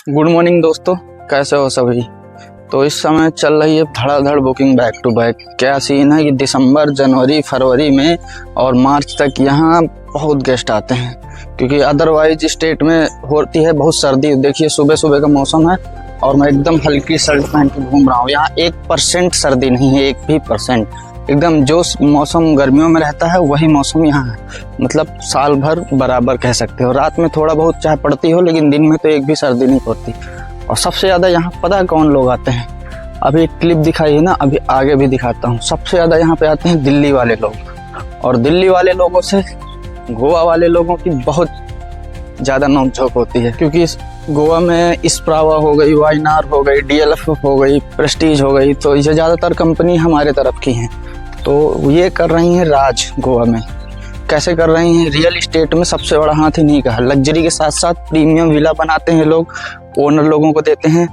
Good morning दोस्तों, कैसे हो सभी। तो इस समय चल रही है धड़ाधड़ बुकिंग बैक टू बैक। क्या सीन है कि दिसंबर, जनवरी, फरवरी में और मार्च तक यहाँ बहुत गेस्ट आते हैं, क्योंकि अदरवाइज स्टेट में होती है बहुत सर्दी। देखिए सुबह सुबह का मौसम है और मैं एकदम हल्की शर्ट पहन के घूम रहा हूँ। यहाँ 1% सर्दी नहीं है, 1 भी परसेंट। एकदम जो मौसम गर्मियों में रहता है वही मौसम यहाँ है, मतलब साल भर बराबर कह सकते हो। रात में थोड़ा बहुत चाहे पड़ती हो, लेकिन दिन में तो 1 भी सर्दी नहीं पड़ती। और सबसे ज़्यादा यहाँ पता है कौन लोग आते हैं? अभी एक क्लिप दिखाई है ना, अभी आगे भी दिखाता हूँ। सबसे ज़्यादा यहाँ पे आते हैं दिल्ली वाले लोग, और दिल्ली वाले लोगों से गोवा वाले लोगों की बहुत ज़्यादा नोकझोंक होती है, क्योंकि गोवा में इस्प्रावा हो गई, वाइनार हो गई, DLF हो गई, प्रेस्टीज हो गई, तो ये ज़्यादातर कंपनी हमारे तरफ की हैं। तो ये कर रही हैं राज गोवा में। कैसे कर रही हैं? रियल इस्टेट में सबसे बड़ा हाथ इन्हीं का है। लग्जरी के साथ साथ प्रीमियम विला बनाते हैं लोग, ओनर लोगों को देते हैं।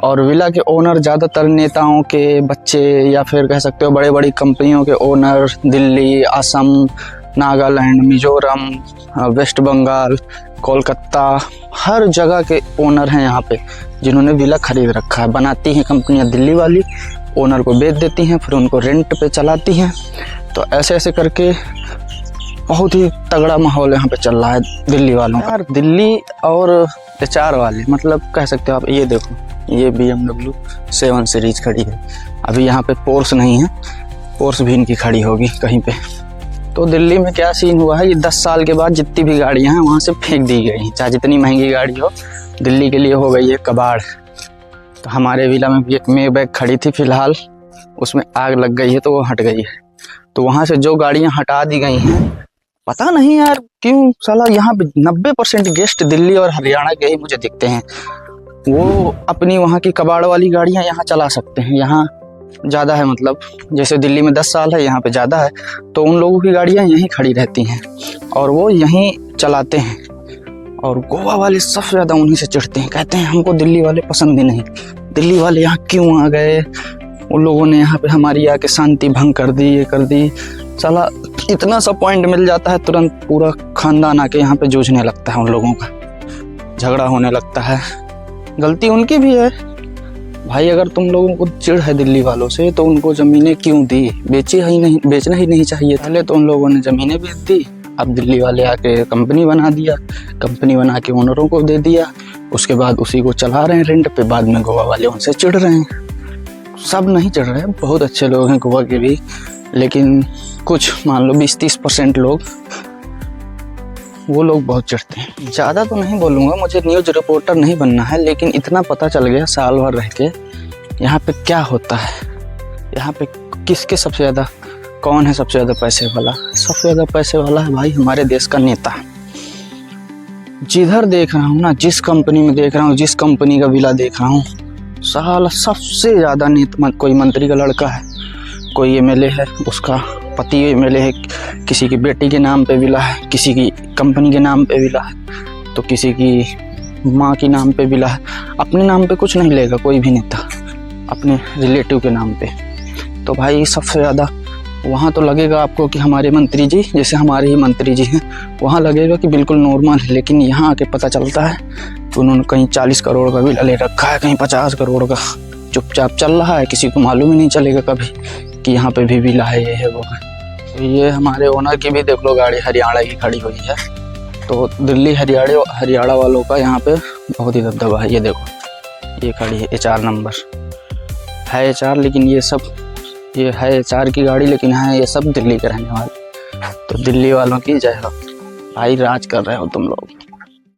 और विला के ओनर ज़्यादातर नेताओं के बच्चे, या फिर कह सकते हो बड़े बड़ी कंपनियों के ओनर, दिल्ली, असम, नागालैंड, मिजोरम, वेस्ट बंगाल, कोलकाता, हर जगह के ओनर हैं यहाँ पे, जिन्होंने विला खरीद रखा है। बनाती हैं कंपनियाँ दिल्ली वाली, ओनर को बेच देती हैं, फिर उनको रेंट पे चलाती हैं। तो ऐसे ऐसे करके बहुत ही तगड़ा माहौल यहाँ पे चल रहा है दिल्ली वालों का। यार दिल्ली और HR वाले, मतलब कह सकते हो आप। ये देखो, ये BMW 7 सीरीज खड़ी है। अभी यहाँ पे पोर्स नहीं है, पोर्स भी इनकी खड़ी होगी कहीं पे। तो दिल्ली में क्या सीन हुआ है, ये 10 साल के बाद जितनी भी गाड़ियाँ हैं वहाँ से फेंक दी गई। चाहे जितनी महंगी गाड़ी हो, दिल्ली के लिए हो गई है कबाड़। तो हमारे विला में भी एक मेबैक खड़ी थी फिलहाल, उसमें आग लग गई है तो वो हट गई है। तो वहाँ से जो गाड़ियाँ हटा दी गई हैं, पता नहीं यार क्यों साला यहाँ पे 90% गेस्ट दिल्ली और हरियाणा के ही मुझे दिखते हैं। वो अपनी वहाँ की कबाड़ वाली गाड़ियाँ यहाँ चला सकते हैं। यहाँ ज़्यादा है, मतलब जैसे दिल्ली में 10 साल है, यहाँ पे ज़्यादा है, तो उन लोगों की गाड़ियाँ यहीं खड़ी रहती हैं और वो यहीं चलाते हैं। और गोवा वाले सबसे ज़्यादा उन्हीं से चिढ़ते हैं, कहते हैं हमको दिल्ली वाले पसंद ही नहीं। दिल्ली वाले यहाँ क्यों आ गए? उन लोगों ने यहाँ पे हमारी आके शांति भंग कर दी, ये कर दी। साला इतना सा पॉइंट मिल जाता है, तुरंत पूरा खानदान आके यहाँ पे जूझने लगता है, उन लोगों का झगड़ा होने लगता है। गलती उनकी भी है भाई। अगर तुम लोगों को चिढ़ है दिल्ली वालों से, तो उनको ज़मीनें क्यों दी? बेचना ही नहीं चाहिए। पहले तो उन लोगों ने ज़मीनें बेच दी, अब दिल्ली वाले आके कंपनी बना दिया, कंपनी बना के ओनरों को दे दिया, उसके बाद उसी को चला रहे हैं रेंट पे। बाद में गोवा वाले उनसे चिढ़ रहे हैं। सब नहीं चिढ़ रहे हैं, बहुत अच्छे लोग हैं गोवा के भी, लेकिन कुछ मान लो 20-30% लोग, वो लोग बहुत चिढ़ते हैं। ज़्यादा तो नहीं बोलूँगा, मुझे न्यूज़ रिपोर्टर नहीं बनना है, लेकिन इतना पता चल गया साल भर रह के यहाँ पे क्या होता है। यहाँ पे किसके सबसे ज़्यादा, कौन है सबसे ज़्यादा पैसे वाला? सबसे ज़्यादा पैसे वाला है भाई हमारे देश का नेता। जिधर देख रहा हूँ ना, जिस कंपनी में देख रहा हूँ, जिस कंपनी का विला देख रहा हूँ, साला सबसे ज़्यादा नेता कोई मंत्री का लड़का है, कोई MLA है, उसका पति MLA है, किसी की बेटी के नाम पे विला है, किसी की कंपनी के नाम पे विला है, तो किसी की माँ के नाम पे विला है। अपने नाम पे कुछ नहीं लेगा कोई भी नेता, अपने रिलेटिव के नाम पे। तो भाई सबसे ज़्यादा वहाँ तो लगेगा आपको कि हमारे मंत्री जी, जैसे हमारे ही मंत्री जी हैं, वहाँ लगेगा कि बिल्कुल नॉर्मल है। लेकिन यहाँ आके पता चलता है कि उन्होंने कहीं 40 करोड़ का विला ले रखा है, कहीं 50 करोड़ का, चुपचाप चल रहा है, किसी को मालूम ही नहीं चलेगा कभी कि यहाँ पे भी विला है, ये है वो है। तो ये हमारे ओनर की भी देख लो गाड़ी हरियाणा की खड़ी हुई है। तो दिल्ली हरियाणा वालों का यहाँ पे बहुत ही दबदबा है। ये देखो, ये खड़ी है HR नंबर है, HR, लेकिन ये है HR की गाड़ी, लेकिन है ये सब दिल्ली के रहने वाले। तो दिल्ली वालों की जय हो भाई, राज कर रहे हो तुम लोग।